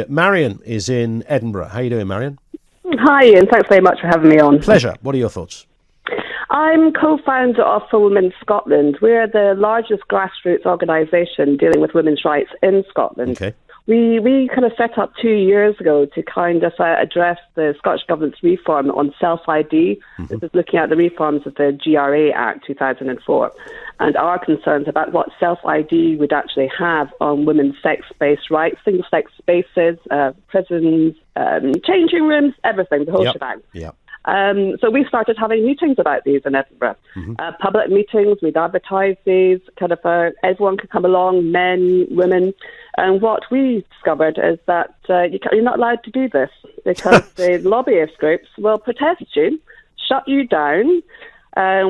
Marion is in Edinburgh. How are you doing, Marion? Hi, Ian. Thanks very much for having me on. Pleasure. What are your thoughts? I'm co-founder of For Women Scotland. We're the largest grassroots organisation dealing with women's rights in Scotland. Okay. We kind of set up 2 years ago to kind of address the Scottish Government's reform on self-ID. This is looking at the reforms of the GRA Act 2004 and our concerns about what self-ID would actually have on women's sex-based rights, single-sex spaces, prisons, changing rooms, everything, the whole shebang. Yep. So we started having meetings about these in Edinburgh. Public meetings, we'd advertise these, everyone could come along, men, women. And what we discovered is that you're not allowed to do this because the lobbyist groups will protest you, shut you down.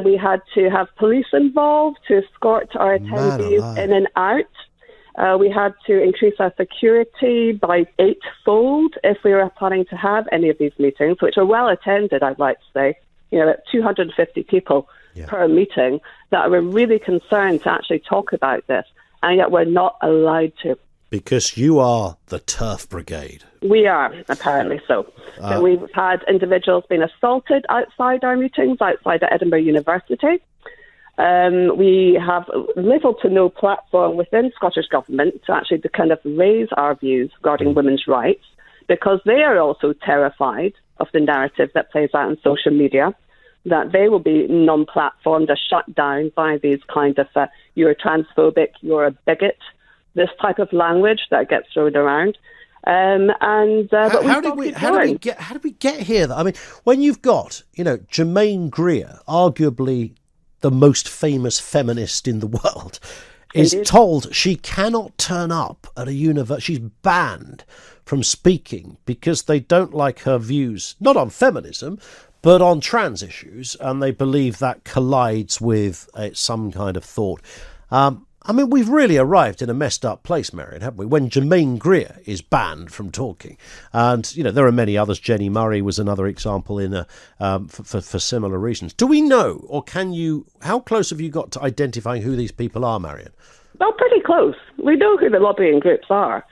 We had to have police involved to escort our attendees in and out. We had to increase our security by 8-fold if we were planning to have any of these meetings, which are well attended, I'd like to say. 250 people per meeting that were really concerned to actually talk about this, and yet we're not allowed to. Because you are the Turf Brigade. We are, apparently so. So we've had individuals being assaulted outside our meetings, outside at Edinburgh University. We have little to no platform within Scottish Government to actually kind of raise our views regarding women's rights, because they are also terrified of the narrative that plays out on social media, that they will be non-platformed or shut down by these kind of, you're transphobic, you're a bigot, this type of language that gets thrown around. How did we get here? I mean, when you've got, Germaine Greer, arguably the most famous feminist in the world, is told she cannot turn up at a university. She's banned from speaking because they don't like her views, not on feminism, but on trans issues, and they believe that collides with some kind of thought. I mean, we've really arrived in a messed up place, Marion, haven't we? When Germaine Greer is banned from talking. And, there are many others. Jenny Murray was another example for similar reasons. Do we know, or how close have you got to identifying who these people are, Marion? Well, pretty close. We know who the lobbying groups are.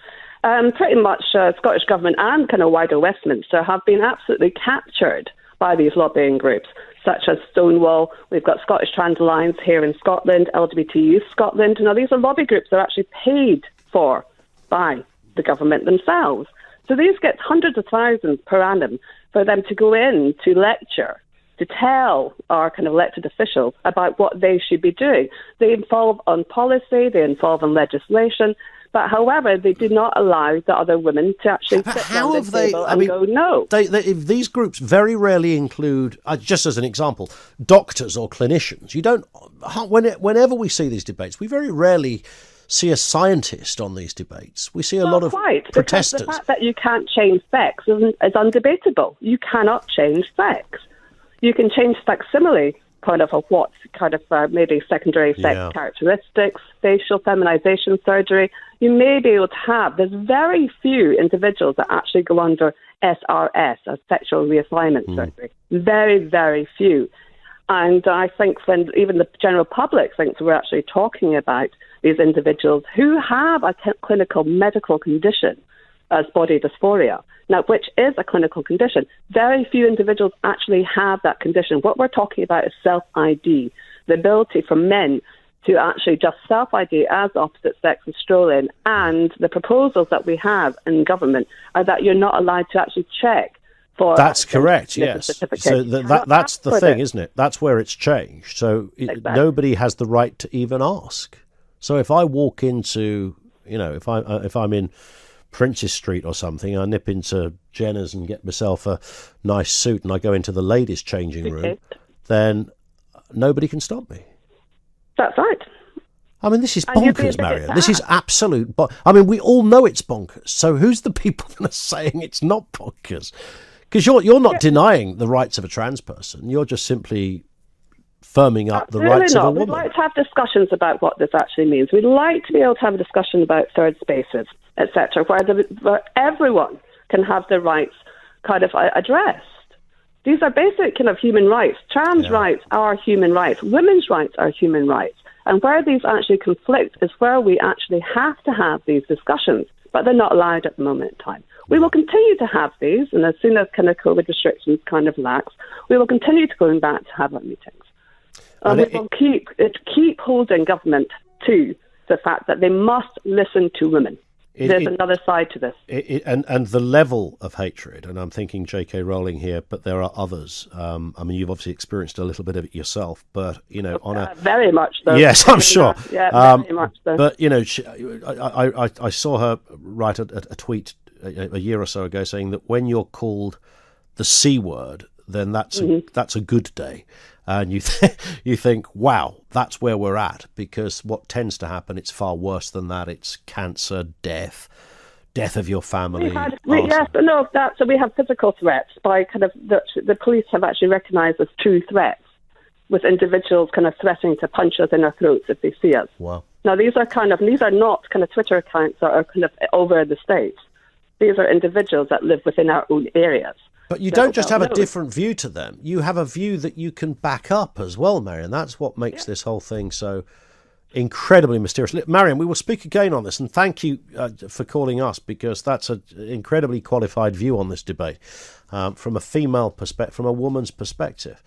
Pretty much Scottish Government and kind of wider Westminster have been absolutely captured by these lobbying groups, such as Stonewall. We've got Scottish Trans Alliance here in Scotland, LGBT Youth Scotland. Now, these are lobby groups that are actually paid for by the government themselves. So these get hundreds of thousands per annum for them to go in to lecture, to tell our kind of elected officials about what they should be doing. They involve on policy, they involve on legislation, but however, they do not allow the other women to actually sit down the table and go, no. If these groups very rarely include, just as an example, doctors or clinicians. You don't. Whenever we see these debates, we very rarely see a scientist on these debates. We see a lot of protesters. Because the fact that you can't change sex is undebatable. You cannot change sex. You can change facsimile maybe secondary sex characteristics, facial feminization surgery. You may be able to have, there's very few individuals that actually go under SRS, as sexual reassignment surgery. Very, very few. And I think when even the general public thinks we're actually talking about these individuals who have a clinical medical condition as body dysphoria, now, which is a clinical condition. Very few individuals actually have that condition. What we're talking about is self-ID, the ability for men to actually just self-ID as opposite sex and stroll in. And the proposals that we have in government are that you're not allowed to actually check for... That's correct, yes. So that's the thing, isn't it? That's where it's changed. So nobody has the right to even ask. So if I walk into, if I'm in Princes Street or something, I nip into Jenner's and get myself a nice suit and I go into the ladies' changing room, then nobody can stop me. That's right. I mean, this is bonkers, Marion. This is absolute... we all know it's bonkers. So who's the people that are saying it's not bonkers? Because you're not denying the rights of a trans person. You're just simply firming up the rights of a woman. We'd like to have discussions about what this actually means. We'd like to be able to have a discussion about third spaces, etc., where everyone can have their rights kind of addressed. These are basic kind of human rights. Trans rights are human rights. Women's rights are human rights. And where these actually conflict is where we actually have to have these discussions, but they're not allowed at the moment in time. We will continue to have these, and as soon as kind of COVID restrictions kind of lax, we will continue to going back to have our meetings. We will keep holding government to the fact that they must listen to women. There's another side to this. And the level of hatred, and I'm thinking J.K. Rowling here, but there are others. I mean, you've obviously experienced a little bit of it yourself, but, you know, on a... very much so. Yes, I'm sure. Yeah, very much so. But, you know, I saw her write a tweet a year or so ago saying that when you're called the C word, then that's a good day. And you think, wow, that's where we're at, because what tends to happen, it's far worse than that. It's cancer, death of your family. So we have physical threats by kind of the police have actually recognised as true threats, with individuals kind of threatening to punch us in our throats if they see us. Wow. Now these are not kind of Twitter accounts that are kind of over the States. These are individuals that live within our own areas. But you don't just have a different view to them. You have a view that you can back up as well, Marion. That's what makes this whole thing so incredibly mysterious. Marion, we will speak again on this, and thank you for calling us, because that's an incredibly qualified view on this debate from a female perspective, from a woman's perspective.